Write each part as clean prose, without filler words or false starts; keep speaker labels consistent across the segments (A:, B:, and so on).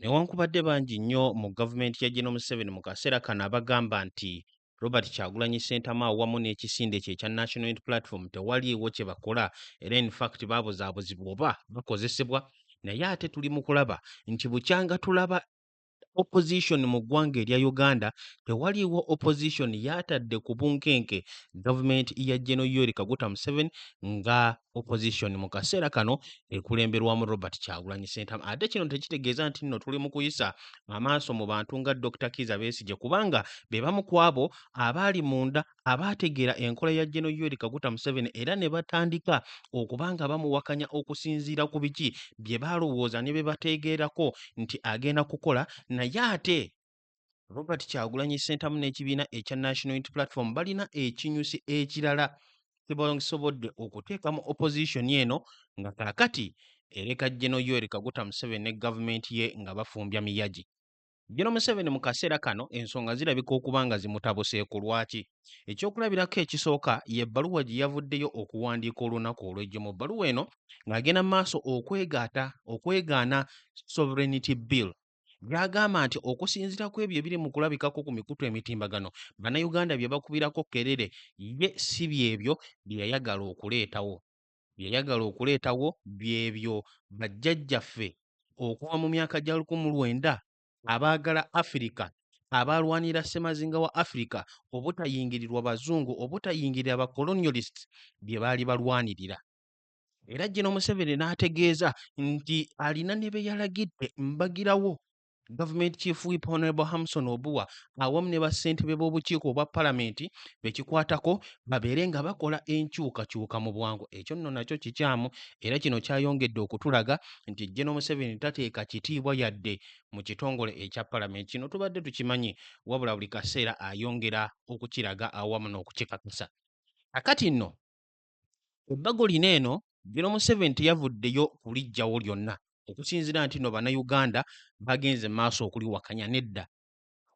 A: Newankubadde bangi nnyo mu gavumenti ya General Museveni mu kaseera kano abagamba nti Robert Kyagulanyi Ssentamu awamu n'ekisinde kye ekya National Unity Platform tewaliiwo kye bakola era in fact baabuzaabuzibwa oba bakozesebwa, naye ate tuli mu kulaba nti bukyanga tulaba opposition mu ggwanga erya Uganda tewaliiwo opposition yatadde ku bunkenke gavumenti ya General Yoweri Kaguta Museveni nga opposition mu kaseera kano ekulemberwamu Robert Kyagulanyi Ssentamu. Ate kino tekitegeeza nti nno tuli mu kuyisa amaaso mu bantu nga Dr. Kizza Besigye kubanga be bamu ku abo abaali munda abaategeera enkola ya General Yoweri Kaguta Museveni era ne batandika okubanga bamuwakanya okusinziira ku biki bye baalowooza ne be bategeerako nti agenda kukola. Naye ate Robert Kyagulanyi Ssentamu n'ekibiina ekya National Unity Platform balina ekinyusi ekirala kye basobodde okuteeka mu opposition eno nga kaakati ereka General Yoweri Kaguta Museveni ne gavumenti ye nga bafumbya miyagi. General Museveni mu kaseera kano ensonga zirabika okuba nga zimutabuseeko. Lwaki? Ekyokulabirako ekisooka y'ebbaluwa gye yavuddeyo okuwandiika olunaku olw'ejjo. Mu bbaluwa eno ng'agenda mu maaso okwegaana sovereignty bill by'agamba nti okusinziira ku ebyo ebiri mu kulabikako ku mikutu emitimbagano bannayuganda bye bakubirako kerere ye si byebyo bye yayagala okuleetawo. Bye yayagala okuleetawo byebyo bajjajjaffe okuva mu myaka gya 1900 abaagala Afrika abalwanira ssemazinga wa Afrika obutayingirirwa bazungu obutayingirira ba colonialists bye baali balwanirira. Era General Museveni n'ategeeza nti alina ne be yalagidde mbagirawo Government Chief Whip Honorable Hamson Obuwa awamu ne bassentebe b'obukiiko obwa palamenti bekikwatako babeere nga bakola enkyukakyuka mu bwangu. Ekyo nno nakyo kikyamu era kino kyayongedde okutulaga nti General Museveni tateeka kitiibwa yadde mu kitongole ekya palamenti. Kino tubadde tukimanyi wabula buli kaseera ayongera okukiraga awamu n'okukikakasa. Akati nno ebbago lino eno General Museveni teyavuddeyo kuliggyawo lyonna okusinziira nti no bannayuganda bagenze maaso okuliwakanya nedda,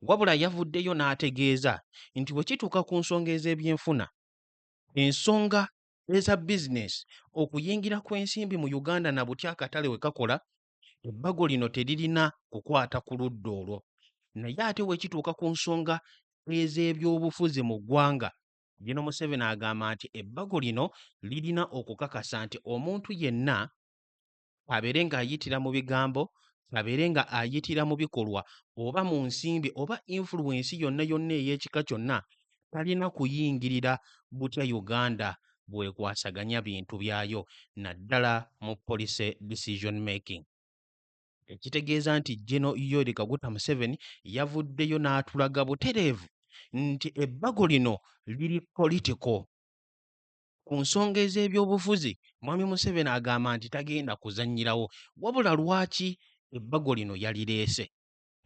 A: wabula yavuddeyo n'ategeeza nti bwe kituuka ku nsonga ez'ebyenfuna, ensonga eza bizinesi, okuyingira kw'ensimbi mu Uganda na butya akatale we kakola, ebbago lino teririna kukwata ku ludda olwo. Naye ate we kituuka ku nsonga ez'ebyobufuzi mu ggwanga, General Museveni agamba nti ebbago lino lirina okukakasa nti omuntu yenna abeere ng'ayitira mu bigambo, abeere nga ayitira mu bikolwa oba mu nsimbi oba influence yonna yonna ey'ekika kyonna talina kuyingirira butya Uganda bw'ekwasaganya bintu byayo naddala mu policy decision making. Ekitegeeza nti General Yoweri Kaguta Museveni yavuddeyo n'atulaga butereevu nti ebbago lino liri political. Ku nsonga ez'ebyobufuzi Mwami Museveni agamba nti tagenda kuzannyirawo, wabula lwaki ebbago lino yalireese?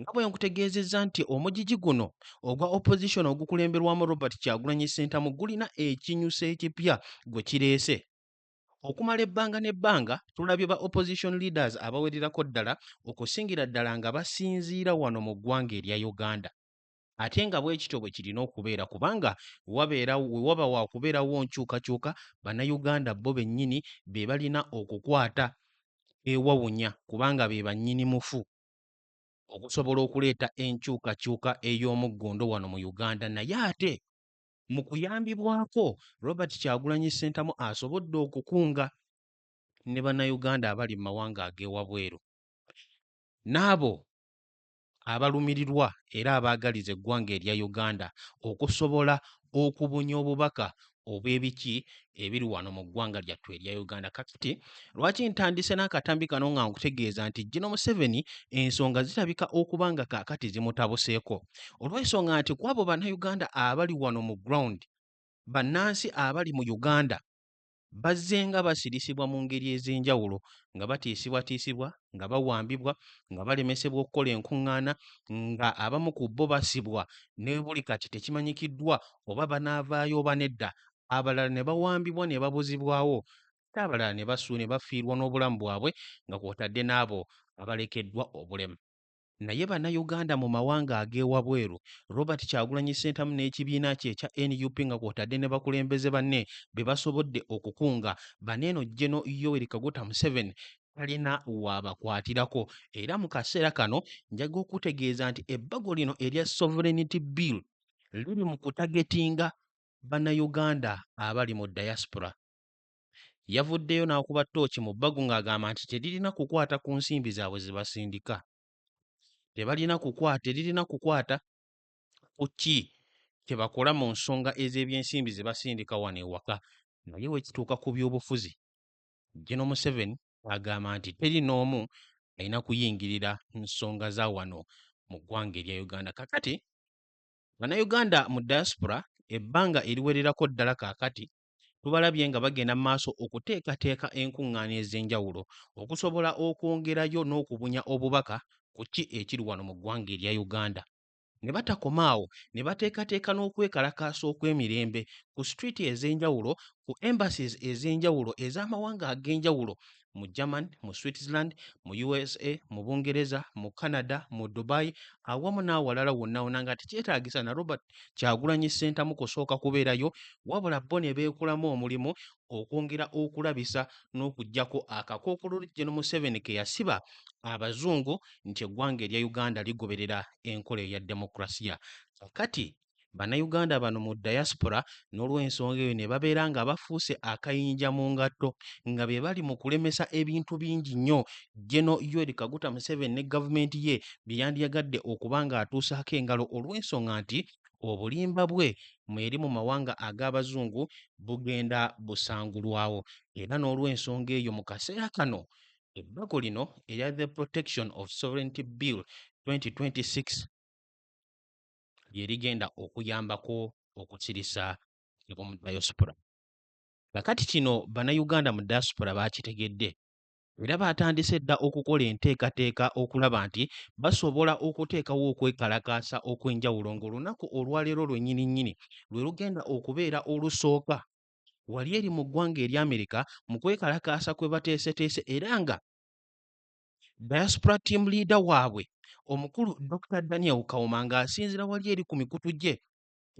A: Nga bwe nkutegeezezza nti omugigi guno ogwa opposition ogukulemberwamu Robert Kyagulanyi Ssentamu gulina ekinyuso ekipya gwe kireese. Okumala ebbanga n'ebbanga tulabye ba opposition leaders abawererako ddala okusingira ddala nga basinziira wano mu ggwanga erya Uganda. Ate nga bwe kityo bwe kirina okubeera kubanga waba wa kubeerawo nkyukakyuka bannayuganda bo bennyini be balina okukwata ewawunya kubanga be bannyini mufu okusobola okuleeta enkyukakyuka ey'omuggondo wano mu Uganda. Naye ate mu kuyambibwako Robert Kyagulanyi Ssentamu asobodde okukunga ne bannayuganda abali mu mawanga ag'ewabweru n'abo abalumirirwa era abaagaliza eggwanga erya Uganda okusobola okubunya obubaka obw'ebiki ebiri wano mu ggwanga lyattu erya Uganda. Kakati lwaki ntandise n'akatambi kano nga nkutegeeza nti General Museveni ensonga zirabika okuba nga kaakati zimutabuseeko olw'ensonga nti ku abo bannayuganda abali wano mu ground, bannansi abali mu Uganda bazze nga basirisibwa mu ngeri ez'enjawulo, nga batiisibwatiisibwa, nga bawambibwa, nga balemesebwa okukola enkuŋŋaana, nga abamu ku bo basibwa ne buli kati tekimanyikiddwa oba banaavaayo oba nedda, abalala ne bawambibwa ne babuzibwawo, ate abalala ne bafiirwa n'obulamu bwabwe nga kw'otadde n'abo abalekeddwa obulemu. Naye bannayuganda mu mawanga ag'ewabweru, Robert Kyagulanyi Ssentamu n'ekibiina kye ekya NUP nga kw'otadde ne bakulembeze banne be basobodde okukunga baneeno General Yoweri Kaguta Museveni talina waabakwatirako era mu kaseera kano njaga okutegeeza nti ebbago lino erya sovereignty bill liri mu kutagetinga bannayuganda abali mu diaspora. Yavuddeyo n'akuba ttooki mu bbago ng'agamba nti teririna kukwata ku nsimbi zaabwe ze basindika, teririna kukwata ku ki kye bakola mu nsonga ez'ebyensimbi ze basindika wano ewaka, naye weekituuka ku byobufuzi General Museveni agamba nti teri n'omu alina kuyingirira nsonga za wano mu ggwanga erya Uganda. Kakati bannayuganda mu diaspora ebbanga eriwererako ddala kaakati tubalabye nga bagenda mu maaso okuteekateeka enkuŋŋaana ez'enjawulo okusobola okwongerayo n'okubunya obubaka ku ki ekiri wano mu ggwanga erya Uganda. Ne batakomaawo ne bateekateeka n'okwekalakaasa okw'emirembe ku streeti ez'enjawulo, ku embassies ez'enjawulo ez'amawanga ag'enjawulo mu Germany, mu Switzerland, mu USA, mu Bungereza, mu Canada, mu Dubai awamu n'awalala wonna wonna nga tekyetaagisa na Robert Kyagulanyi Ssentamu kusooka kubeerayo, wabula bo ne beekolamu omulimu okwongera okulabisa n'okuggyako akakookolo General Museveni ke yasiba abazungu nti eggwanga erya Uganda ligoberera enkola eya demokrasiya. Kakati bannayuganda bano mu diaspora n'olw'ensonga eyo ne babeera nga bafuuse akayinja mu ngatto nga be bali mu kulemesa ebintu bingi nnyo General Yoweri Kaguta Museveni ne gavumenti ye bye yandyagadde okuba ng'atuusaako engalo olw'ensonga nti obulimba bwe eri mu mawanga ag'abazungu bugenda busangulwawo. Era n'olw'ensonga eyo mu kaseera kano ebbago lino erya The Protection of Sovereignty Bill 2026 lye ligenda okuyambako okusirisa mu diaspora. Kakati kino bannayuganda mu diaspora baakitegedde era baatandise dda okukola enteekateeka okulaba nti basobola okuteekawo okwekalakaasa okw'enjawulo ng'olunaku olwaleero lwennyini nnyini lwe lugenda okubeera olusooka wali eri mu ggwanga erya Amerika mu kwekalakaasa kwe bateeseteese era nga diaspora team leader waabwe omukulu Dr. Daniel Kawuma ng'asinziira wali eri ku mikutu gye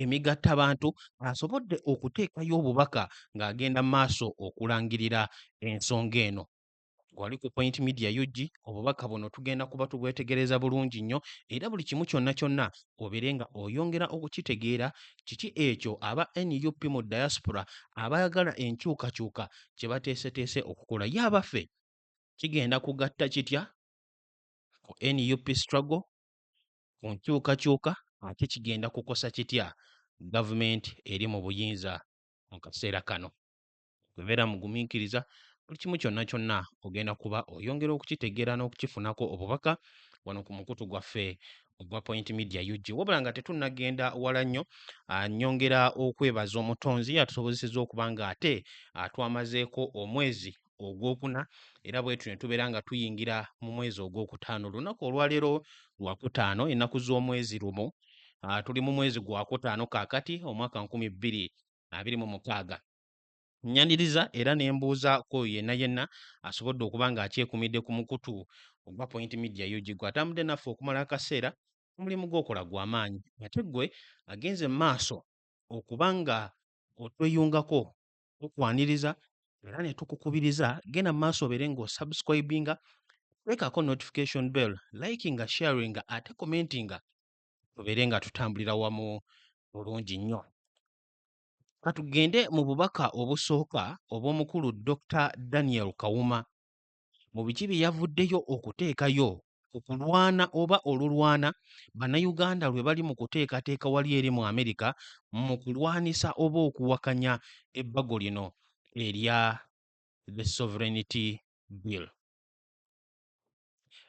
A: emigattabantu asobodde okuteekayo obubaka ng'agenda mu maaso okulangirira ensonga eno. Wali ku Point Media UG obubaka buno tugenda kuba tubwetegereza bulungi nnyo era buli kimu kyonna kyonna obeere nga oyongera okukitegeera kiki ekyo aba NUP mu diaspora abayagala enkyukakyuka kye bateeseteese okukola. Ye abaffe kigenda kugatta kitya ku NUP struggle, ku nkyukakyuka ate kigenda kukosa kitya gavumenti eri mu buyinza mu kaseera kano. Beera mugumiikiriza buli kimu kyonna kyonna ogenda kuba oyongera okukitegeera n'okukifunako obubaka wano ku mukutu gwaffe ogwa Point Media UG. Wabula nga tetunnagenda wala nnyo, nnyongera okwebaza omutonzi atusobozesezza okuba ng'ate twamazeeko omwezi ogwokuna era bwetu ne tubeera nga tuyingira mu mwezi ogwokutaano. Olunaku olwaleero lwakutaano ennaku z'omwezi lumu, tuli mu mwezi gwakutaano kaakati omwaka 2026. Nnyaniriza era ne mbuuzaako yenna yenna asobodde okuba ng'akyekumidde ku mukutu ogwa Point Media UG gw'atambudde naffe okumala akaseera omulimu gw'okola gw'amaanyi ate ggwe agenze mu maaso okuba nga otweyungako tukwaniriza era ne tukukubiriza genda mu maaso obeere ng'osubscribinga, teekako notification bell, likinga, sharinga ate commentinga tubeere nga tutambulira wamu bulungi nnyo. Katugende mu bubaka obusooka obw'omukulu Dr. Daniel Kawuma mu biki bye yavuddeyo okuteekayo ku kulwana oba olulwana bannayuganda lwe bali mu kuteekateeka wali eri mu Amerika mu kulwanisa oba okuwakanya ebbago lino erya the Sovereignty Bill.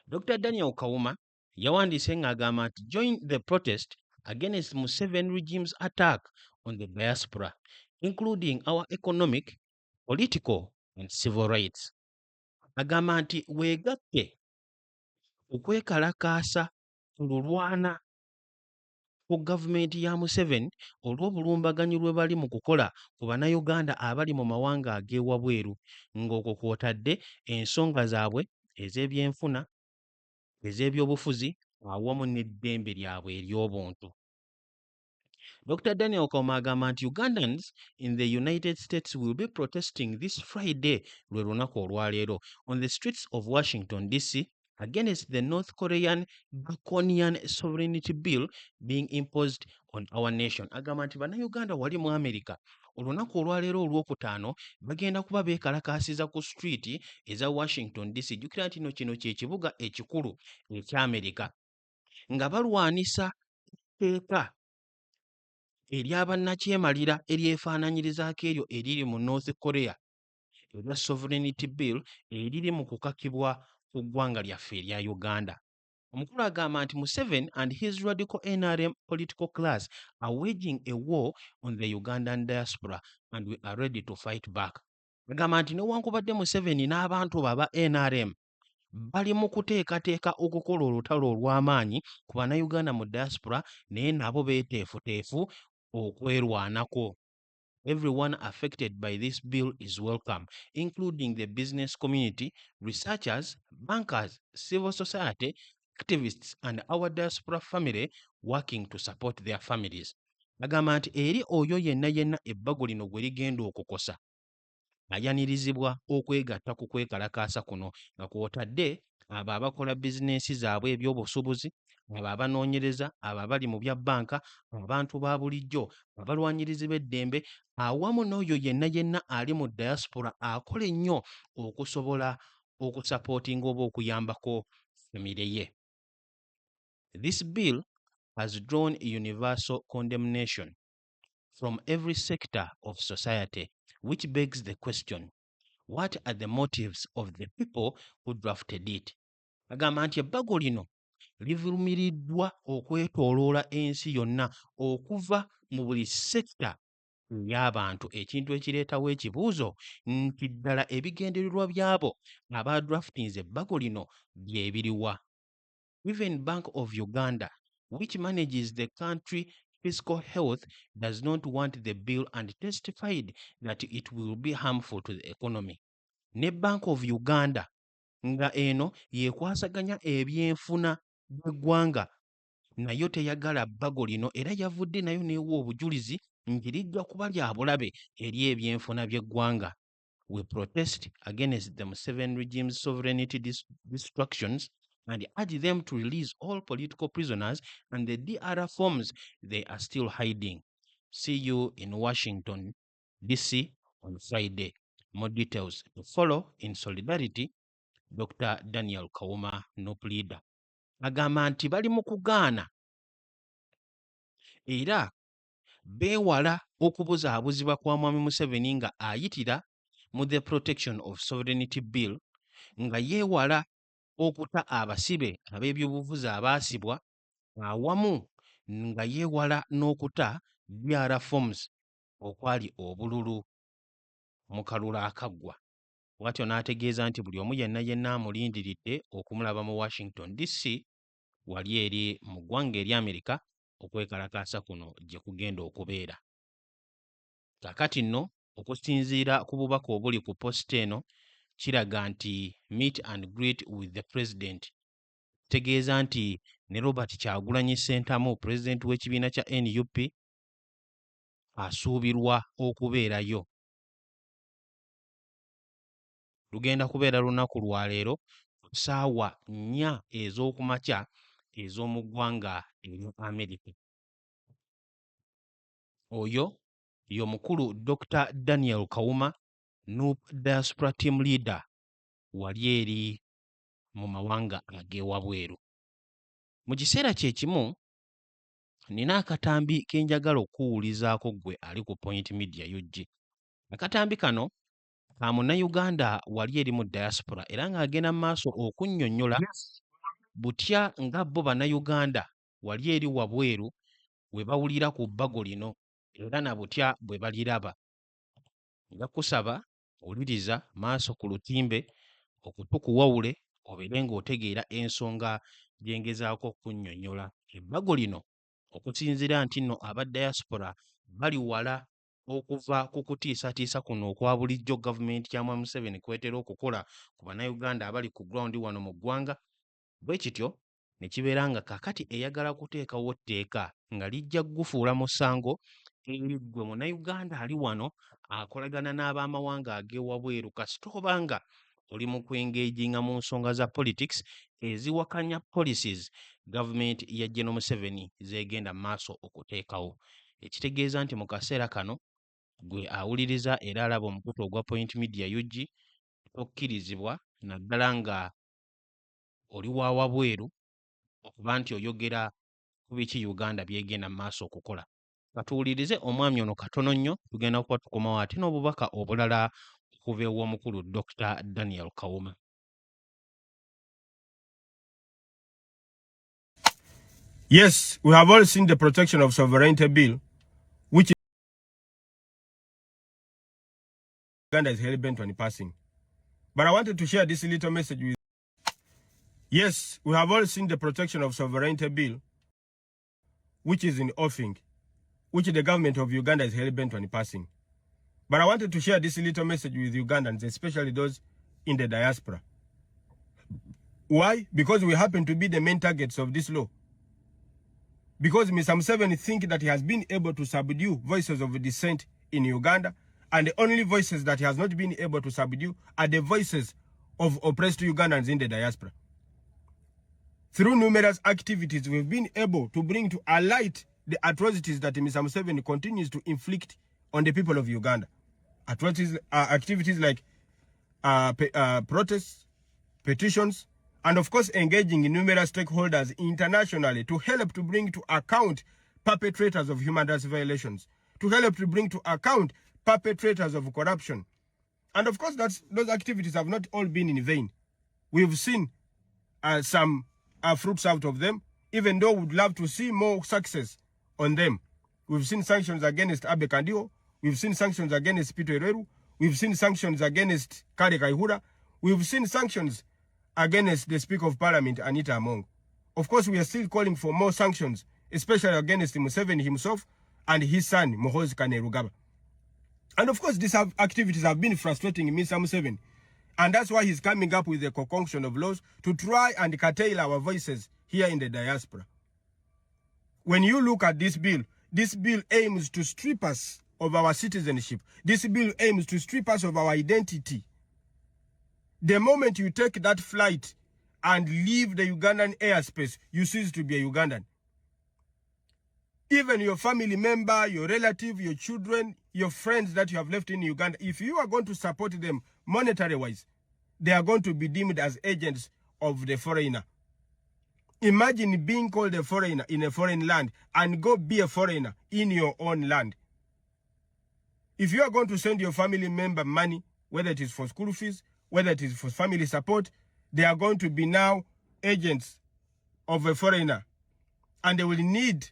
A: Dr. Daniel Kawuma yawandiise ng'agamba nti join the protest against Museveni regime's attack on the diaspora, including our economic, political and civil rights. Agamba nti weegatte okwekalakaasa ku lulwana ku gavumenti ya Museveni olw'obulumbaganyi lwe bali mu kukola ku bannayuganda abali mu mawanga ag'ewabweru ng'okwo kw'otadde ensonga zaabwe ez'ebyenfuna, ez'ebyobufuzi awamu n'eddembe lyabwe ery'obuntu. Dr. Daniel Kawuma agamba nti Ugandans in the United States will be protesting this Friday lwe lunaku olwaleero on the streets of Washington, D.C. against the North Korean draconian sovereignty bill being imposed on our nation. Agamba nti bannayuganda wali mu Amerika olunaku olwaleero olwokutaano bagenda kuba beekalakaasiza ku street eza Washington, D.C. jjukira nti kino kye kibuga ekikulu eky'Amerika nga balwanisa etteeka ery'abannakyemalira eryefaananyirizaako eryo eriri mu North Korea erya sovereignty bill eriri mu kukakibwa ku ggwanga lyaffe erya Uganda. Omukulu agamba nti Museveni and his radical NRM political class are waging a war on the Ugandan diaspora and we are ready to fight back. Agamba nti newankubadde Museveni n'abantu baba NRM bali mu kuteekateeka okukola olutalo olw'amaanyi ku bannayuganda mu diaspora naye nabo beeteefuteefu okwerwanako. Everyone affected by this bill is welcome, including the business community, researchers, bankers, civil society, activists, and our diaspora family working to support their families. Agamba nti eri oyo yenna ebbago lino gwe ligenda okukosa ayanirizibwa okwegatta ku kwekalakaasa kuno nga kw'otadde abo abakola bizinensi zaabwe ebyobusuubuzi, abo abanoonyereza, abo abali mu bya bbanka, abantu ba bulijjo, abalwanyirizi b'eddembe, awamu n'oyo yenna ali mu diaspora akola ennyo okusobola okusapootinga oba okuyambako famire ye. This bill has drawn universal condemnation from every sector of society, which begs the question, what are the motives of the people who drafted it? Agamba nti ebbago lino livumiriddwa okwetooloola ensi yonna okuva mu buli sekita y'abantu, ekintu ekireetawo ekibuuzo nti ddala ebigendererwa by'abo abadraftinze ebbago lino bye biriwa. Even Bank of Uganda, which manages the country fiscal health, does not want the bill and testified that it will be harmful to the economy. Ne Bank of Uganda nga eno yekwasaganya ebyenfuna by'eggwanga nayo teyagala bbago lino era yavudde nayo neewa obujulizi nti lijja kuba lya bulabe eri ebyenfuna by'eggwanga. We protest against the Museveni regime's sovereignty destructions and urge them to release all political prisoners and the DR forms they are still hiding. See you in Washington, D.C. on Friday. More details to follow. In solidarity, Dr. Daniel Kawuma, NOP leader. Agamba nti bali mu kugaana era beewala okubuzaabuzibwa kwa Mwami Museveni nga ayitira mu the protection of sovereignty bill nga yeewala okuta abasibe ab'ebyobufuzi abaasibwa awamu nga yeewala n'okuta DR forms okwali obululu mu kalulu akaggwa. Bw'atyo n'ategeeza nti buli omu yenna amulindiridde okumulaba mu Washington, D.C. wali eri mu ggwanga eri Amerika okwekalakaasa kuno gye kugenda okubeera. Kaakati nno okusinziira ku bubaka obuli ku posita eno kiraga nti meet and greet with the president. Tegeeza nti ne Robert Kyagulanyi Ssentamu, pulezidenti w'ekibiina kya NUP, asuubirwa okubeerayo. Lugenda kubeera lunaku lwa leero ku ssaawa 4 ez'okumakya ez'omu ggwanga erya Amerika. Oyo y'omukulu Dr. Daniel Kawuma, NUP Diaspora Team Leader, wali eri mu mawanga ag'ewabweru. Mu kiseera kye kimu nina akatambi ke njagala okuwulizaako ggwe ali ku Point Media UG. Akatambi kano ka munnayuganda wali eri mu diaspora era ng'agenda mu maaso okunnyonnyola butya nga bo bannayuganda wali eri wabweru bwe bawulira ku bbago lino era na butya bwe baliraba. Nga kusaba wuliriza maaso ku lutimbe okutukuwawule obeere ng'otegeera ensonga gye ngezaako okunnyonnyola. Ebbago lino okusinziira nti nno aba diaspora bali wala okuva ku kutiisatiisa kuno okwa bulijjo gavumenti ya Mwami Museveni kwetera okukola ku bannayuganda abali ku ground wano mu ggwanga. Bwe kityo ne kibeera nga kaakati eyagala kuteekawo tteeka nga lijja gufuula musango eri ggwe munnayuganda ali wano akolagana n'abamawanga ag'ewabweru kasita oba nga oli mu kwengeejinga mu nsonga za politics eziwakanya policies gavumenti ya General Museveni zeegenda mu maaso okuteekawo. Ekitegeeza nti mu kaseera kano gwe awuliriza era alaba omukutu ogwa Point Media UG tokkirizibwa naddala nga oli wa wabweru okuba nti oyogera ku biki Uganda byegenda mu maaso okukola. Katuwulirize omwami ono katono nnyo tugenda kuba tukomawo ate n'obubaka obulala okuva ew'omukulu Dr. Daniel Kawuma.
B: Yes, we have all seen the Protection of Sovereignty Bill, which Uganda is hell-bent on passing. But I wanted to share this little message with you. Yes, we have all seen the Protection of Sovereignty Bill, which is in offing, which the government of Uganda is hell-bent on passing. But I wanted to share this little message with Ugandans, especially those in the diaspora. Why? Because we happen to be the main targets of this law. Because Mr. Museveni thinks that he has been able to subdue voices of dissent in Uganda, and the only voices that he has not been able to subdue are the voices of oppressed Ugandans in the diaspora. Through numerous activities, we've been able to bring to a light the atrocities that Mr. Museveni continues to inflict on the people of Uganda. Activities like protests, petitions, and of course engaging in numerous stakeholders internationally to help to bring to account perpetrators of human rights violations, to help to bring to account perpetrators of corruption. And of course those activities have not all been in vain. We've seen some fruits out of them, even though we'd love to see more success on them. We've seen sanctions against Abe Kandiho, we've seen sanctions against Peter Hereru, we've seen sanctions against Kale Kaihura, we've seen sanctions against the Speaker of Parliament, Anita Among. Of course, we are still calling for more sanctions, especially against Museveni himself and his son, Muhoozi Kainerugaba. And of course, these activities have been frustrating Mr. Museveni. And that's why he's coming up with a concoction of laws to try and curtail our voices here in the diaspora. When you look at this bill aims to strip us of our citizenship. This bill aims to strip us of our identity. The moment you take that flight and leave the Ugandan airspace, you cease to be a Ugandan. Even your family member, your relative, your children, your friends that you have left in Uganda, if you are going to support them monetary-wise, they are going to be deemed as agents of the foreigner. Imagine being called a foreigner in a foreign land and go be a foreigner in your own land. If you are going to send your family member money, whether it is for school fees, whether it is for family support, they are going to be now agents of a foreigner. And they will need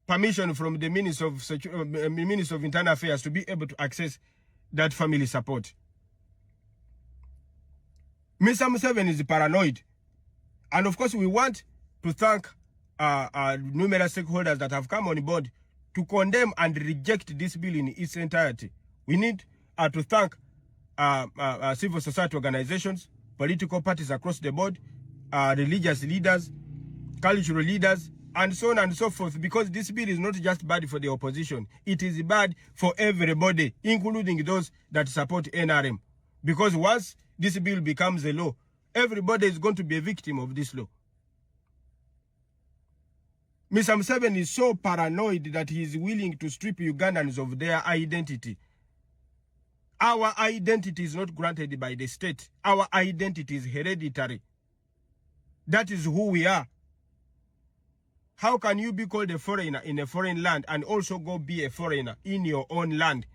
B: permission from the Minister of Internal Affairs to be able to access that family support. Mr. Museveni is paranoid. And of course, we want to thank numerous stakeholders that have come on board to condemn and reject this bill in its entirety. We need to thank civil society organizations, political parties across the board, religious leaders, cultural leaders, and so on and so forth, because this bill is not just bad for the opposition, it is bad for everybody, including those that support NRM. Because once this bill becomes a law, everybody is going to be a victim of this law. Mr. Museveni is so paranoid that he is willing to strip Ugandans of their identity. Our identity is not granted by the state. Our identity is hereditary. That is who we are. How can you be called a foreigner in a foreign land and also go be a foreigner in your own land?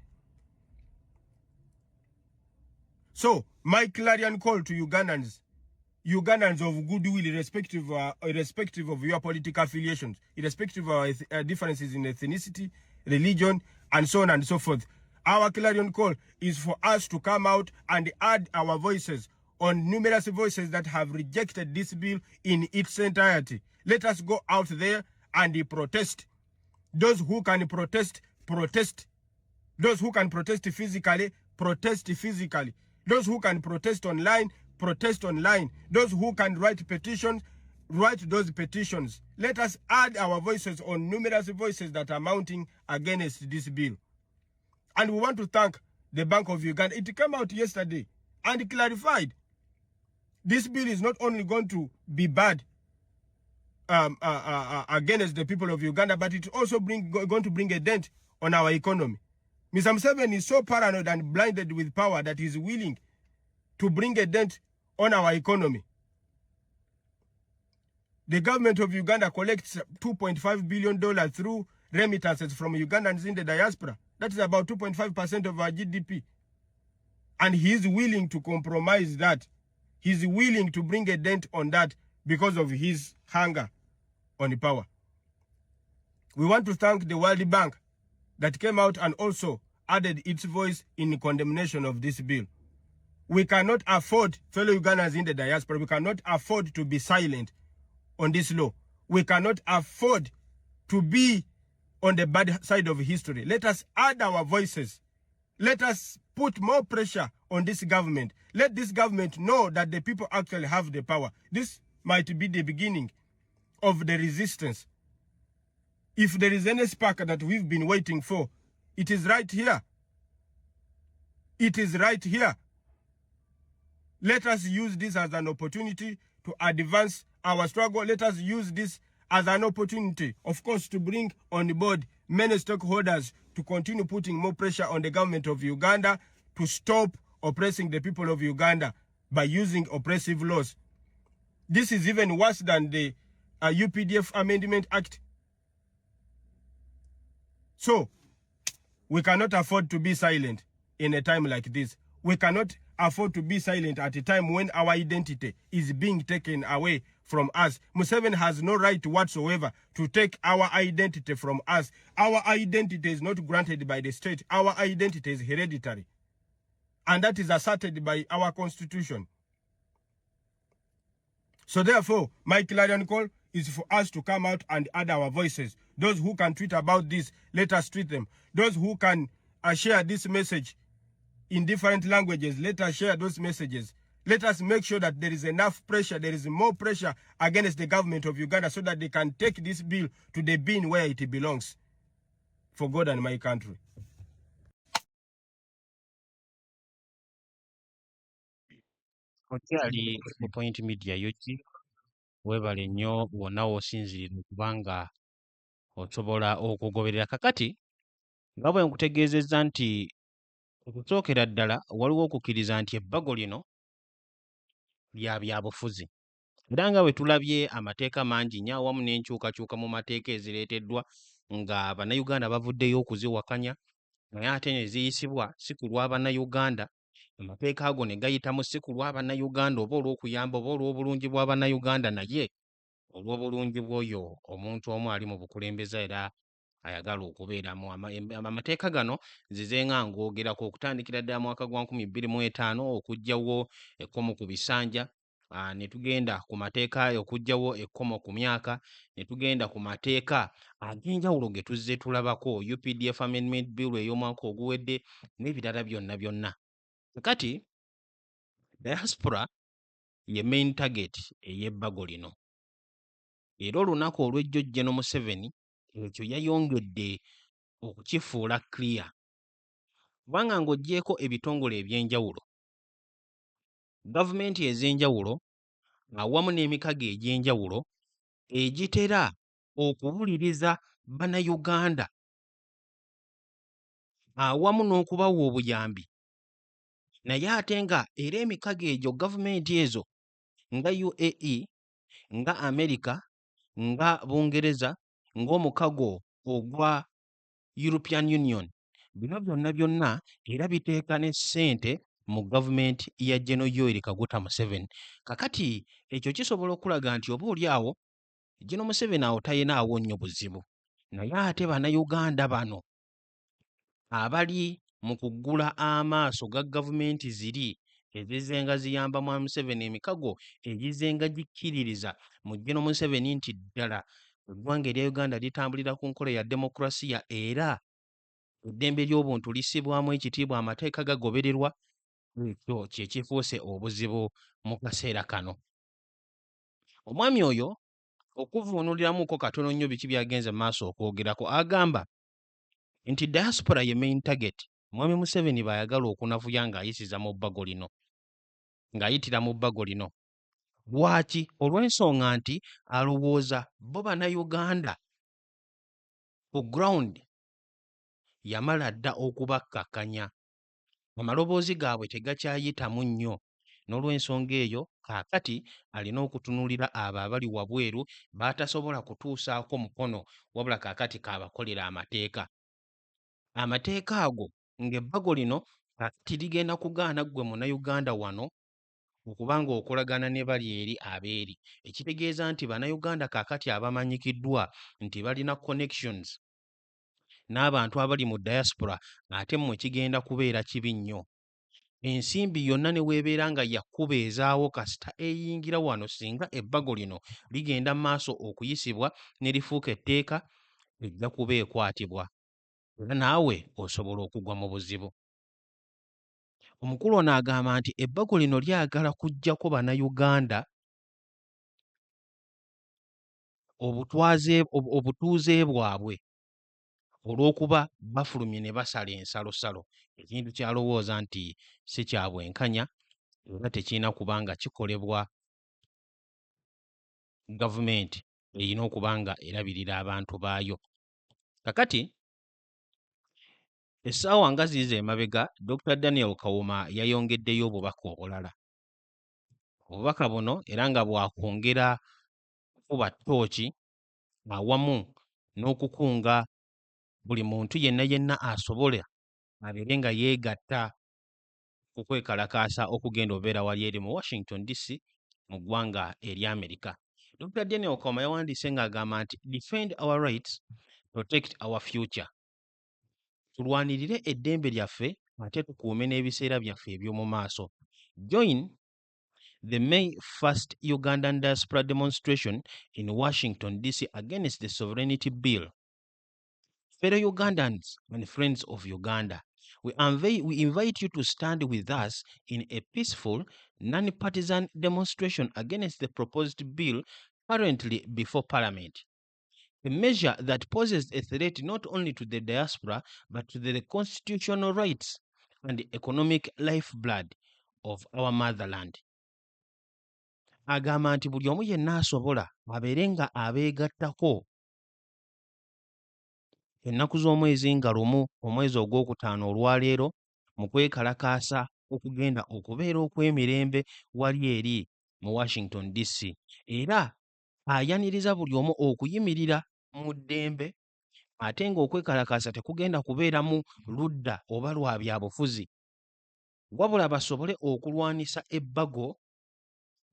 B: So, my clarion call to Ugandans of goodwill, irrespective of your political affiliations, irrespective of our differences in ethnicity, religion, and so on and so forth. Our clarion call is for us to come out and add our voices on numerous voices that have rejected this bill in its entirety. Let us go out there and protest. Those who can protest, protest. Those who can protest physically, protest physically. Those who can protest online, protest online. Those who can write petitions, write those petitions. Let us add our voices on numerous voices that are mounting against this bill. And we want to thank the Bank of Uganda. It came out yesterday and clarified this bill is not only going to be bad against the people of Uganda, but it's also going to bring a dent on our economy. Mr. Museveni is so paranoid and blinded with power that he's willing to bring a dent on our economy. The government of Uganda collects $2.5 billion through remittances from Ugandans in the diaspora. That is about 2.5% of our GDP. And he's willing to compromise that. He's willing to bring a dent on that because of his hunger on the power. We want to thank the World Bank that came out and also added its voice in condemnation of this bill. We cannot afford, fellow Ugandans in the diaspora, we cannot afford to be silent on this law. We cannot afford to be on the bad side of history. Let us add our voices. Let us put more pressure on this government. Let this government know that the people actually have the power. This might be the beginning of the resistance. If there is any spark that we've been waiting for, it is right here. It is right here. Let us use this as an opportunity to advance our struggle. Let us use this as an opportunity, of course, to bring on board many stakeholders to continue putting more pressure on the government of Uganda to stop oppressing the people of Uganda by using oppressive laws. This is even worse than the UPDF Amendment Act. So, we cannot afford to be silent in a time like this. We cannot afford to be silent at a time when our identity is being taken away from us. Museveni has no right whatsoever to take our identity from us. Our identity is not granted by the state. Our identity is hereditary. And that is asserted by our constitution. So therefore, my clarion call is for us to come out and add our voices. Those who can tweet about this, let us tweet them. Those who can share this message in different languages, let us share those messages. Let us make sure that there is enough pressure, there is more pressure against the government of Uganda so that they can take this bill to the bin where it belongs. For God and my country.
A: Okyali ku Point Media yoki weebale nnyo wonna w'osinzirira kubanga osobola okugoberera kakati nga bwe nkutegeezezza nti okusookera ddala waliwo okukkiriza nti ebbago lino lya byabufuzi era nga bwe tulabye amateeka mangi nnyo awamu n'enkyukakyuka mu mateeka ezireeteddwa nga bannayuganda bavuddeyo okuziwakanya naye ate ne ziyisibwa si ku lwa bannayuganda amateeka ago ne gayitamu si ku lwa bannayuganda oba olw'okuyamba oba olw'obulungi bwa bannayuganda naye olw'obulungi bw'oyo omuntu omu ali mu bukulembeze era ayagala okubeeramu. Amateeka gano nzize nga ng'ogerako okutandikira ddala mwaka gwa 2005 okuggyawo ekkomo ku bisanja, ne tugenda ku mateeka okuggyawo ekkomo ku myaka, ne tugenda ku mateeka ag'enjawulo ge tuzze tulabako UPDF Amendment Bill ey'omwaka oguwedde n'ebirala byonna byonna. Kati diaspora ye main target ey'ebbago lino. Era olunaku olw'ejjo Gen. Museveni ekyo yayongedde okukifuula clear. Kubanga ng'oggyeko ebitongole eby'enjawulo, gavumenti ez'enjawulo awamu n'emikago egy'enjawulo egitera okuwuliriza bannayuganda awamu n'okubawa obuyambi. Naye ate nga era emikago egyo gavumenti ezo nga UAE, nga America, nga Bungereza, ng'omukago ogwa European Union, bino byonna byonna era biteeka ne ssente mu gavumenti ya Gen. Yoweri Kaguta Museveni. Kakati ekyo kisobola okulaga nti oba oli awo Gen. Museveni awo tayinaawo nnyo buzibu. Naye ate bannayuganda bano abali mu kuggula amaaso ga gavumenti ziri ezizenga ziyamba mwa Museveni, emikago egizenga gikkiririza mu Gen. Museveni nti ddala eggwanga erya Uganda litambulira ku nkola ya demokrasiya era eddembe ly'obuntu lissibwamu ekitiibwa, amateeka gagobererwa, ekyo kye kifuuse obuzibu mu kaseera kano. Omwami oyo okuvuunuliramuko katono nnyo biki byagenze mu maaso okwogerako. Agamba nti diaspora ye main target. Mwami Museveni b'ayagala okunavuya ng'ayisiza mu bbago lino, ng'ayitira mu bbago lino. Lwaki? Olw'ensonga nti alowooza bo bannayuganda ku ground yamala dda okubakkakkanya, amaloboozi gaabwe tegakyayitamu nnyo. N'olw'ensonga eyo kaakati alina okutunuulira abo abali wabweru b'atasobola kutuusaako mukono, wabula kaakati kaabakolera amateeka. Amateeka ago ng'ebbago lino kaakati ligenda kugaana ggwe munnayuganda wano okuba ng'okolagana ne bali eri abeeri, ekitegeeza nti bannayuganda kaakati abamanyikiddwa nti balina connections n'abantu abali mu diaspora, ate mmwe kigenda kubeera kibi nnyo. Ensimbi yonna ne weebeera nga yakkuba ezaawo kasita eyingira wano, singa ebbago lino ligenda mu maaso okuyisibwa ne lifuuka etteeka, ejja kuba ekwatibwa, era naawe osobola okugwa mu buzibu. Omukulu ono agamba nti ebbago lino lyagala kuggyako bannayuganda obutuuze bwabwe olw'okuba bafulumye ne basala ensalosalo, ekintu ky'alowooza nti si kya bwenkanya era tekirina kuba nga kikolebwa. Gavumenti erina okuba nga erabirira abantu baayo. Kakati essaawa nga ziizo emabega, Dr. Daniel Kawuma yayongeddeyo obubaka obulala. Obubaka buno era nga bwakwongera kuba ttooki awamu n'okukunga buli muntu yenna asobola abeere nga yeegatta ku kwekalakaasa okugenda obeera wali eri mu Washington DC mu ggwanga erya Amerika. Dr. Daniel Kawuma yawandiise ng'agamba nti defend our rights, protect our future. Tulwanirire eddembe lyaffe ate tukuume n'ebiseera byaffe eby'omu maaso. Join the May 1st Ugandan diaspora demonstration in Washington DC against the sovereignty bill. Fellow Ugandans and friends of Uganda, we invite you to stand with us in a peaceful, non-partisan demonstration against the proposed bill currently before Parliament. A measure that poses a threat not only to the diaspora but to the constitutional rights and economic lifeblood of our motherland. Agamba nti buli omu yenna asobola abeere nga abeegattako ennaku z'omwezi nga lumu omwezi ogwokutaano olwaleero mu kwekalakaasa okugenda okubeera okw'emirembe wali eri mu Washington DC, era ayaniriza buli omu okuyimirira mu ddembe ate ng'okwekalakaasa tekugenda kubeera mu ludda oba lwa byabufuzi, wabula basobole okulwanisa ebbago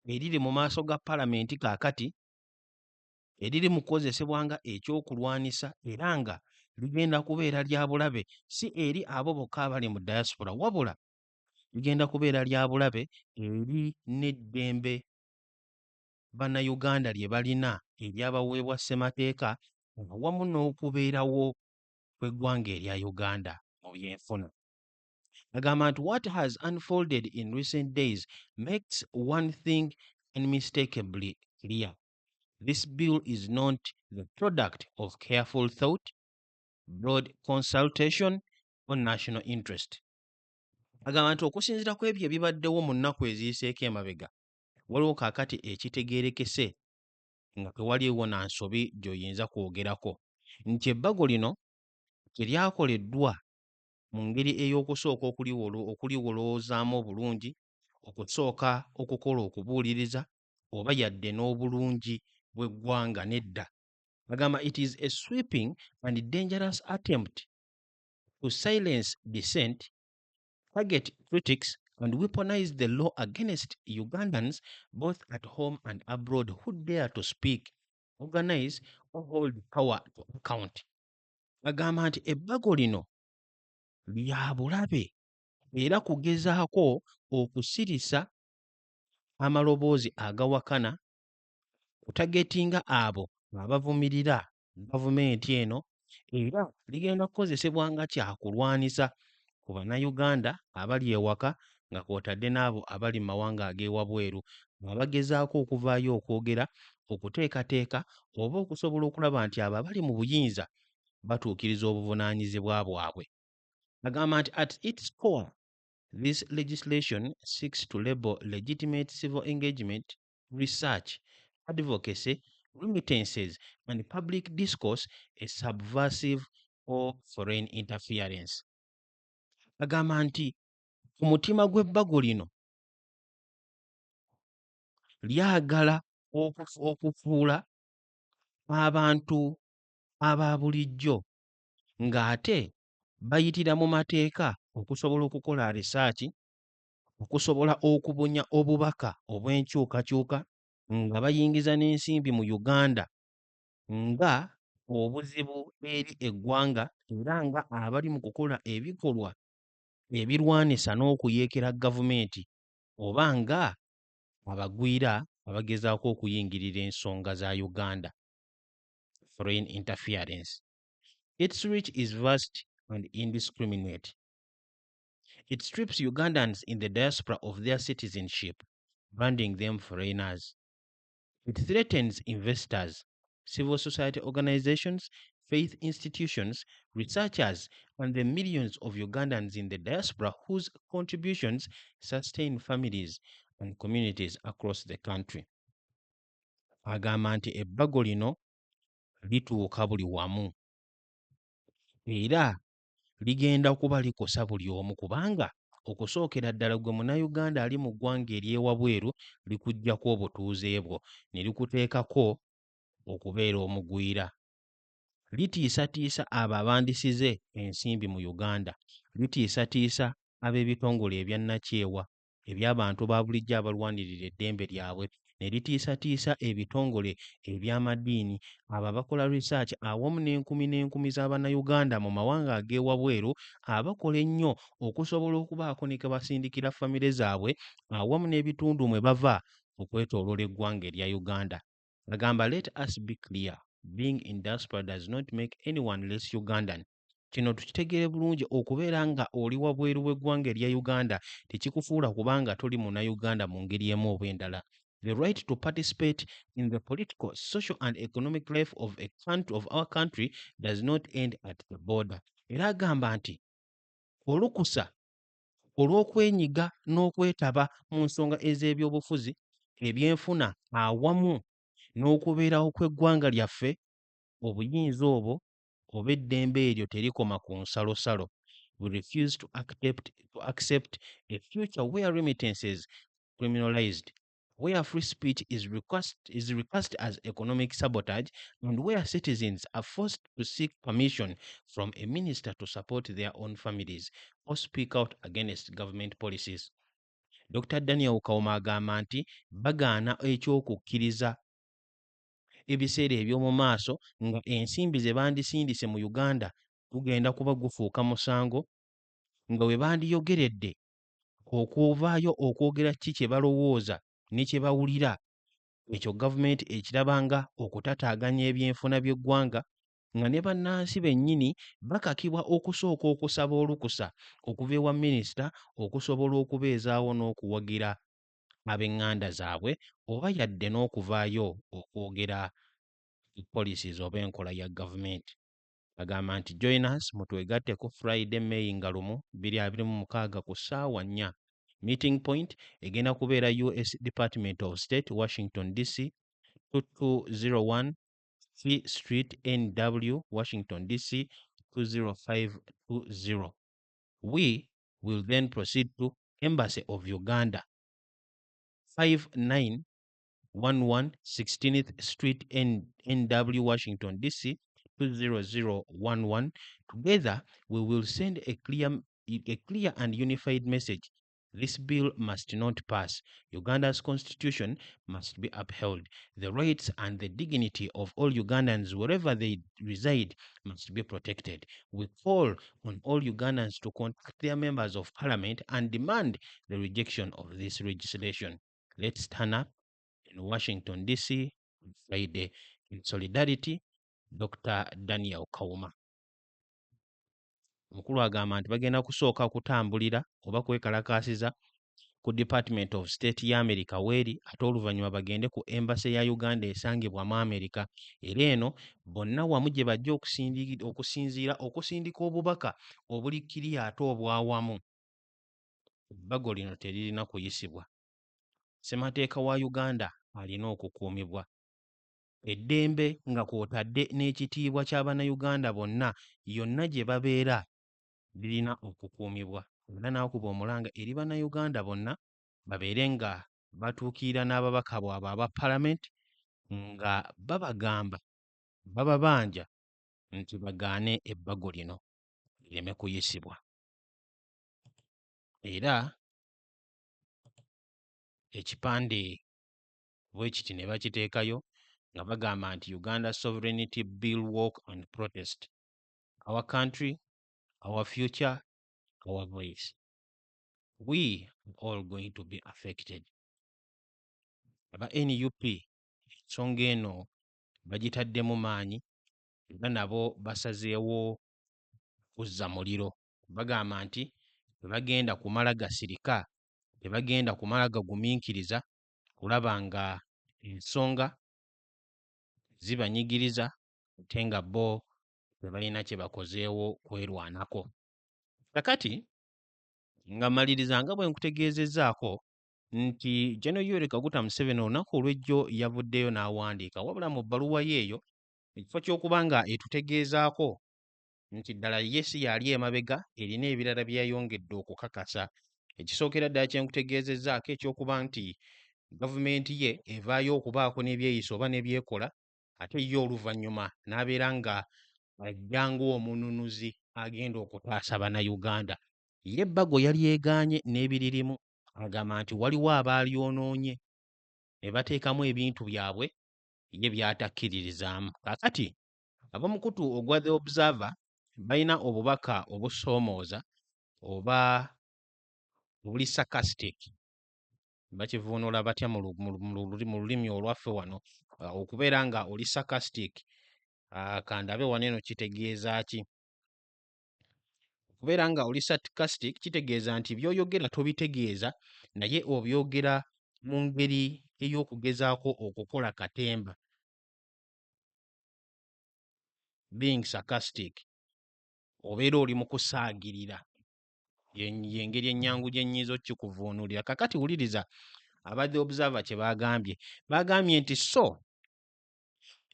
A: eriri mu maaso ga Palamenti kaakati eriri mu kukozesebwa nga ekyokulwanisa era nga ligenda kubeera lya bulabe si eri abo bokka abali mu diaspora, wabula ligenda kubeera lya bulabe eri n'eddembe bannayuganda lye balina eryabaweebwa ssemateeka awamu n'okubeerawo kw'eggwanga erya Uganda mu byenfuna. Agamba nti what has unfolded in recent days makes one thing unmistakably clear. This bill is not the product of careful thought, broad consultation or national interest. Agamba nti okusinziira ku ebyo ebibaddewo mu nnaku eziyiseeko emabega, waliwo kaakati ekitegeerekese nga tewaliwo na nsobi gy'oyinza kwogerako nti ebbago lino teryakoleddwa mu ngeri ey'okusooka okuliwoloozaamu obulungi, okusooka okukola okubuuliriza oba yadde n'obulungi bw'eggwanga nedda. Agamba it is a sweeping and dangerous attempt to silence dissent, target critics and weaponize the law against Ugandans both at home and abroad who dare to speak, organize or hold power to account. Agamba nti ebbago lino lya bulabe era kugezaako okusirisa amaloboozi agawakana, kutagetinga abo abavumirira gavumenti eno, era ligenda kukozesebwa nga kyakulwanisa ku bannayuganda abali ewaka nga kw'otadde n'abo abali mu mawanga ag'ewabweru nga bagezaako okuvaayo okwogera, okuteekateeka oba okusobola okulaba nti abo abali mu buyinza batuukiriza obuvunaanyizibwa bwabwe. Agamba nti at its core, this legislation seeks to label legitimate civil engagement, research, advocacy, remittances, and public discourse as subversive or foreign interference. Agamba nti ku mutima gw'ebbago lino lyagala okufuula abantu aba bulijjo ng'ate bayitira mu mateeka okusobola okukola risaaki, okusobola okubunya obubaka obw'enkyukakyuka nga bayingiza n'ensimbi mu Uganda nga obuzibu eri eggwanga era nga abali mu kukola ebikolwa ebirwanisa n'okuyeekera gavumenti oba nga abagwira abagezaako okuyingirira ensonga za Uganda. Foreign interference. Its reach is vast and indiscriminate. It strips Ugandans in the diaspora of their citizenship, branding them foreigners. It threatens investors, civil society organizations, faith institutions, researchers, and the millions of Ugandans in the diaspora whose contributions sustain families and communities across the country. Agamba nti ebbago lino lituuka buli wamu era ligenda kuba likosa buli omu kubanga okusookera ddala gwe munnayuganda ali mu ggwanga ery'ewabweru likuggyako obutuuze bwo ne likuteekako okubeera omugwira. Litiisatiisa abo abandisize ensimbi mu Uganda, litiisatiisa ab'ebitongole ebya nnakyewa eby'abantu ba bulijjo abalwanirira eddembe lyabwe, ne litiisatiisa ebitongole eby'amaddiini abo abakola research awamu n'enkumi z'Abannayuganda mu mawanga ag'ewabweru abakola ennyo okusobola okubaako ne ke basindikira famire zaabwe awamu n'ebitundu mwe bava okwetooloola eggwanga erya Uganda. Agamba let us be clear, being in diaspora does not make anyone less Ugandan. Kino tukitegeere bulungi, okubeera nga oli wabweru w'eggwanga erya Uganda tekikufuula kubanga toli munnayuganda mu ngeri emu oba endala. The right to participate in the political, social and economic life of our country does not end at the border. Era agamba nti olukusa olw'okwenyiga n'okwetaba mu nsonga ez'ebyobufuzi, ebyenfuna awamu n'okubeerawo kw'eggwanga lyaffe, obuyinza obwo oba eddembe eryo terikoma ku nsalosalo. We refuse to accept a future where remittances criminalized, where free speech is recast as economic sabotage, and where citizens are forced to seek permission from a minister to support their own families or speak out against government policies. Dr. Daniel Kawuma agamba nti bagaana ekyokukkiriza ebiseera eby'omu maaso nga ensimbi ze bandisindise mu Uganda gugenda kuba gufuuka musango nga bwe bandiyogeredde okuvaayo okwogera ki kye balowooza ne kye bawulira, ekyo gavumenti ekirabanga okutataaganya ebyenfuna by'eggwanga nga ne bannansi bennyini bakakibwa okusooka okusaba olukusa okuva ewa minisita okusobola okubeezaawo n'okuwagira ab'eŋŋanda zaabwe oba yadde n'okuvaayo okwogera policies oba enkola ya gavumenti. Agamba nti join us mutwegatte ku Friday May nga 2026 ku ssaawa 4. Meeting point egenda kubeera US Department of State, Washington DC, 2201 Fee Street, NW, Washington DC 20520. We will then proceed to Embassy of Uganda, 5911 16th Street, NW, Washington DC 20011. Together, we will send a clear and unified message. This bill must not pass. Uganda's constitution must be upheld. The rights and the dignity of all Ugandans, wherever they reside, must be protected. We call on all Ugandans to contact their members of parliament and demand the rejection of this legislation. Let's stand up in Washington, D.C. on Friday in solidarity. Dr. Daniel Kawuma. Omukulu agamba nti bagenda kusooka kutambulira oba kwekalakaasiza ku Department of State ya America weeri ate oluvannyuma bagende ku Embassy ya Uganda esangibwa mu America era eno bonna wamu gye bajja okusindika obubaka obulikkiri ate obwawamu. Ebbago lino teririna kuyisibwa. Ssemateeka wa Uganda alina okukuumibwa. Eddembe nga kw'otadde n'ekitiibwa ky'Abannayuganda bonna yonna gye babeera birina okukuumibwa. Era n'akuba omulanga eri Bannayuganda bonna babeere nga batuukirira n'ababaka bwabwe aba Parliament nga babagamba bababanja nti bagaane ebbago lino lireme kuyisibwa. Era ekipande bwe kiti ne bakiteekayo nga bagamba nti Uganda Sovereignty Bill Walk and Protest. Our country, our future, our voice. We are all going to be affected. Aba NUP ensonga eno bagitaddemu maanyi era nabo basazeewo kuzza muliro. Bagamba nti tebagenda kumala gasirika, tebagenda kumala gagumiikiriza kulaba nga ensonga zibanyigiriza ate nga bo tebalina kye bakozeewo kwerwanako. Kakati nga mmaliriza nga bwe nkutegeezezzaako nti General Yoweri Kaguta Museveni olunaku olw'ejjo yavuddeyo n'awandiika, wabula mu bbaluwa ye eyo ekifo ky'okuba nga etutegeezaako nti ddala ye si yali emabega, erina ebirala bye yayongedde okukakasa. Ekisookera ddala kye nkutegeezezzaako eky'okuba nti gavumenti ye evaayo okubaako n'ebyeyiso oba n'ebyekola ate ye oluvannyuma n'abeera nga ajja ng'omununuzi agenda okutaasa Bannayuganda. Ye ebbago yali egaanye n'ebiririmu, agamba nti waliwo abaalyonoonye ne bateekamu ebintu byabwe ye by'atakkiririzaamu. Kaakati ab'omukutu ogwa The Observer balina obubaka obusoomooza oba obuli sarcastic, bakivuunula batya mu lulimi olwaffe wano, okubeera nga oli sarcastic, kandabe wano eno kitegeeza ki? Okubeera nga oli sarcastic kitegeeza nti by'oyogera tobitegeeza naye obyogera mu ngeri ey'okugezaako okukola katemba. Being sarcastic obeera oli mu kusaagirira, y'engeri ennyangu gye nnyinza okkikuvuunulira. Kakati wuliriza aba The Observer kye baagambye. Baagambye nti so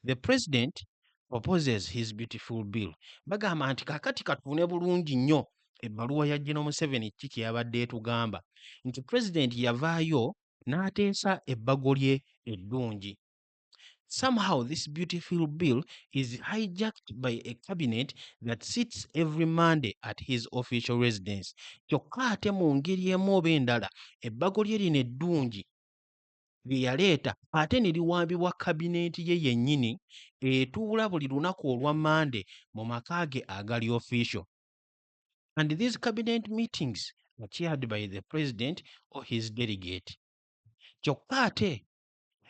A: the president proposes his beautiful bill. Bagamba nti kaakati katuune bulungi nnyo ebbaluwa ya General Museveni ki kye yabadde etugamba nti president yavaayo n'ateesa ebbago lye eddungi. Somehow this beautiful bill is hijacked by a cabinet that sits every Monday at his official residence. Kyokka ate mu ngeri emu oba endala ebbago lye lino eddungi lye yaleeta ate ne liwambibwa kabineeti ye yennyini etuula buli lunaku olwa Monday mu maka ge agali official. And these cabinet meetings are chaired by the president or his delegate. Kyokka ate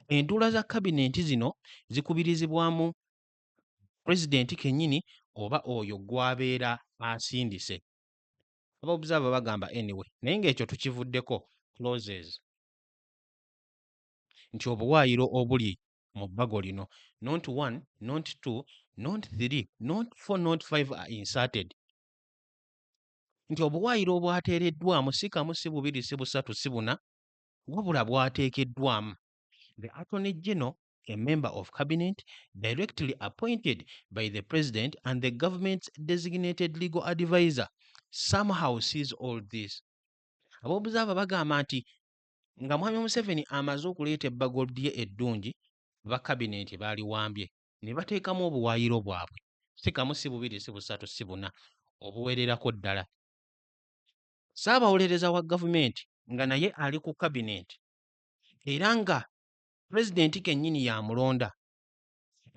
A: entuula za kabineeti zino zikubirizibwamu pulezidenti kennyini oba oyo gw'abeera asindise. Ab'Observer bagamba anyway, naye ng'ekyo tukivuddeko clauses nti obuwaayiro obuli mu bbago lino not 1, not 2, not 3, not 4, not 5 are inserted. Nti obuwaayiro obwateereddwamu si kamu si bubiri si busatu si buna, wabula bwateekeddwamu. The Attorney General, a member of cabinet directly appointed by the president and the government's designated legal advisor, somehow sees all this. Ab'Observer bagamba nti nga Mwami Museveni amaze okuleeta ebbago lye eddungi, ba kabineti baaliwambye ne bateekamu obuwaayiro bwabwe si kamu si bubiri si busatu si buna, obuwererako ddala. Ssaabawolereza wa gavumenti nga naye ali ku kabineti era nga pulezidenti kennyini y'amulonda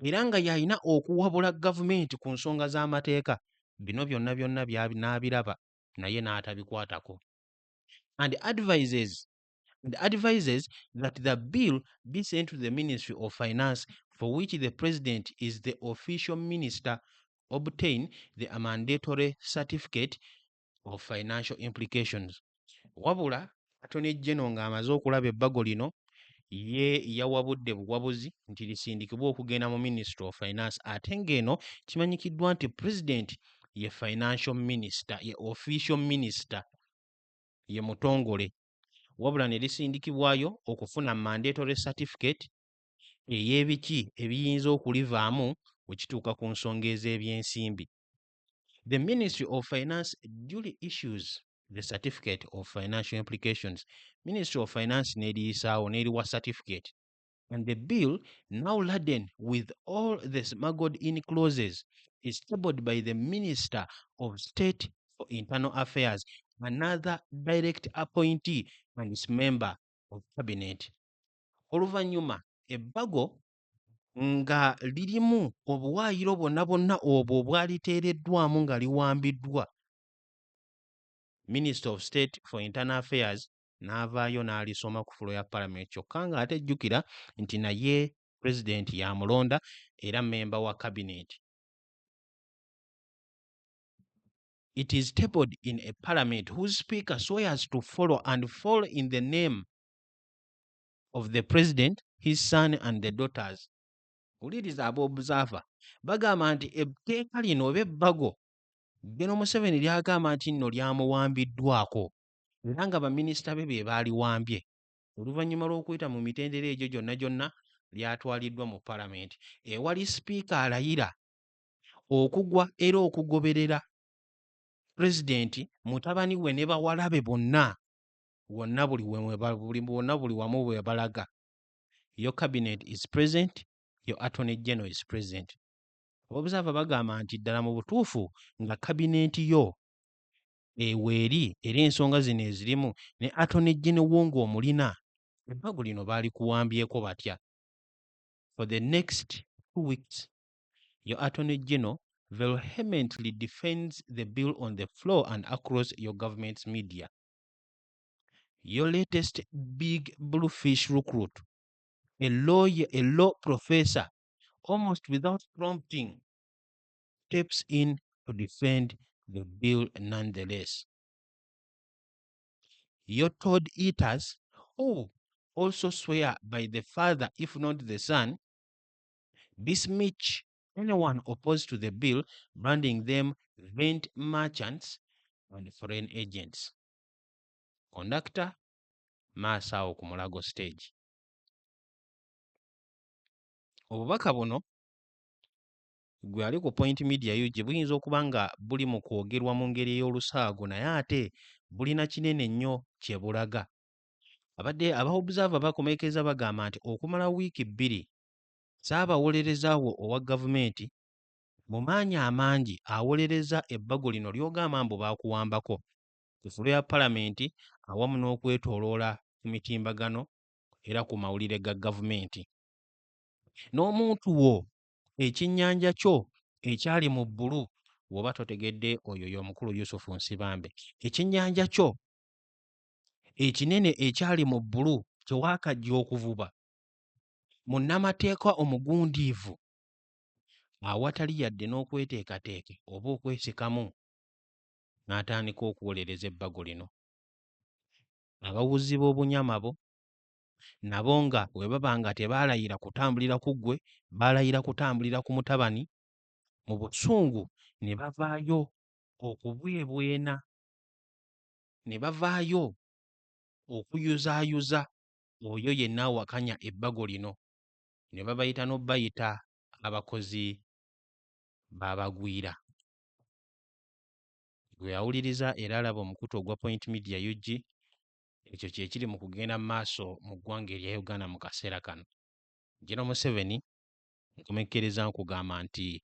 A: era nga y'alina okuwabula gavumenti ku nsonga z'amateeka, bino byonna n'abiraba naye n'atabikwatako. And advises that the bill be sent to the Ministry of Finance, for which the president is the official minister, obtain the mandatory certificate of financial implications. Wabula Attorney General ng'amaze okulaba ebbago lino ye yawabudde buwabuzi nti lisindikibwe okugenda mu Ministry of Finance ate ng'eno kimanyikiddwa nti President ye Financial Minister, ye Official Minister, ye mutongole, wabula ne lisindikibwayo okufuna mandatory certificate ey'ebiki ebiyinza okulivaamu bwe kituuka ku nsonga ez'ebyensimbi. The Ministry of Finance duly issues the certificate of financial implications. Ministry of Finance n'eriyisaawo n'eriwa certificate. And the bill, now laden with all the smuggled in clauses, is tabled by the Minister of State for Internal Affairs, another direct appointee and its member of cabinet. Oluvannyuma ebbago nga lirimu obuwaayiro bwonna bwonna obwo obwaliteereddwamu nga liwambiddwa, Minister of State for Internal Affairs n'avaayo n'alisoma ku fulo ya Parliament kyokka ng'ate jjukira nti naye President yamulonda era member wa cabinet. It is tabled in a parliament whose speaker swears to follow and fall in the name of the president, his son and the daughters. Uliriza ab'obusaafa bagamba nti etteeka lino oba ebbago General Museveni lyagamba nti nno lyamuwambiddwako era nga baminisita be baaliwambye. Oluvannyuma lw'okuyita mu mitendera egyo gyonna lyatwaliddwa mu palamenti ewali sipiika alayira okugwa era okugoberera pulezidenti, mutabani we ne bawalabe bonna buli wamu bwe balaga. Your cabinet is present, your attorney general is present. Obusaafa bagamba nti ddala mu butuufu nga kabineti yo eweeri era ensonga zino ezirimu ne attorney general wo ng'omulina, ebbago lino baalikuwambyeko batya. For the next 2 weeks, your attorney general vehemently defends the bill on the floor and across your government's media. Your latest big bluefish recruit, a lawyer, a law professor, almost without prompting, steps in to defend the bill nonetheless. Your toad eaters, who also swear by the father, if not the son, besmirch anyone opposed to the bill, branding them rent merchants and foreign agents. Conductor, Masao ku Mulago stage. Obubaka buno gwe ali ku Point Media UG buyinza okuba nga buli mu kwogerwa mu ngeri ey'olusaago naye ate bulina kinene nnyo kye bulaga. Abadde aba-observer bakomeekeza bagamba nti okumala wiiki 2 Ssaabawolereza wo owa gavumenti mu maanyi amangi awolereza ebbago lino ly'ogamba mbu baakuwambako ku fulo ya palamenti awamu n'okwetooloola ku mitimbagano era ku mawulire ga gavumenti. N'omuntu wo ekyennyanja kyo ekyali mu bbulu bw'oba totegedde oyo y'omukulu Yusufu Nsibambe. Ekyennyanja kyo ekinene ekyali mu bbulu kye waakajja okuvuba munnamateeka omugundiivu awatali yadde n'okweteekateeka oba okwesikamu n'atandika okuwolereza ebbago lino. Abawuzi b'obunyama bo nabo nga bwe baba nga tebaalayira kutambulira ku ggwe, baalayira kutambulira ku mutabani, mu busungu ne bavaayo okubwebwena, ne bavaayo okuyuzaayuza oyo yenna awakanya ebbago lino, ne babayita n'obbayita abakozi b'abagwira. Gwe yawuliriza era alaba omukutu ogwa Point Media UG, ekyo kye kiri mu kugenda mu maaso mu ggwanga erya Uganda mu kaseera kano. General Museveni nkomekkereza nkugamba nti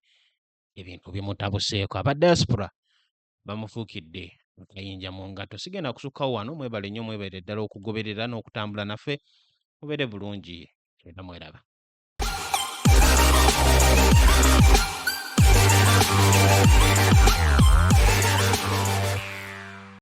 A: ebintu bimutabuseeko. Aba diaspora bamufuukidde akayinja mu ngatto. Sigenda kusukkawo wano, mwebale nnyo, mwebale ddala okugoberera n'okutambula naffe. Mubeere bulungi era mweraba.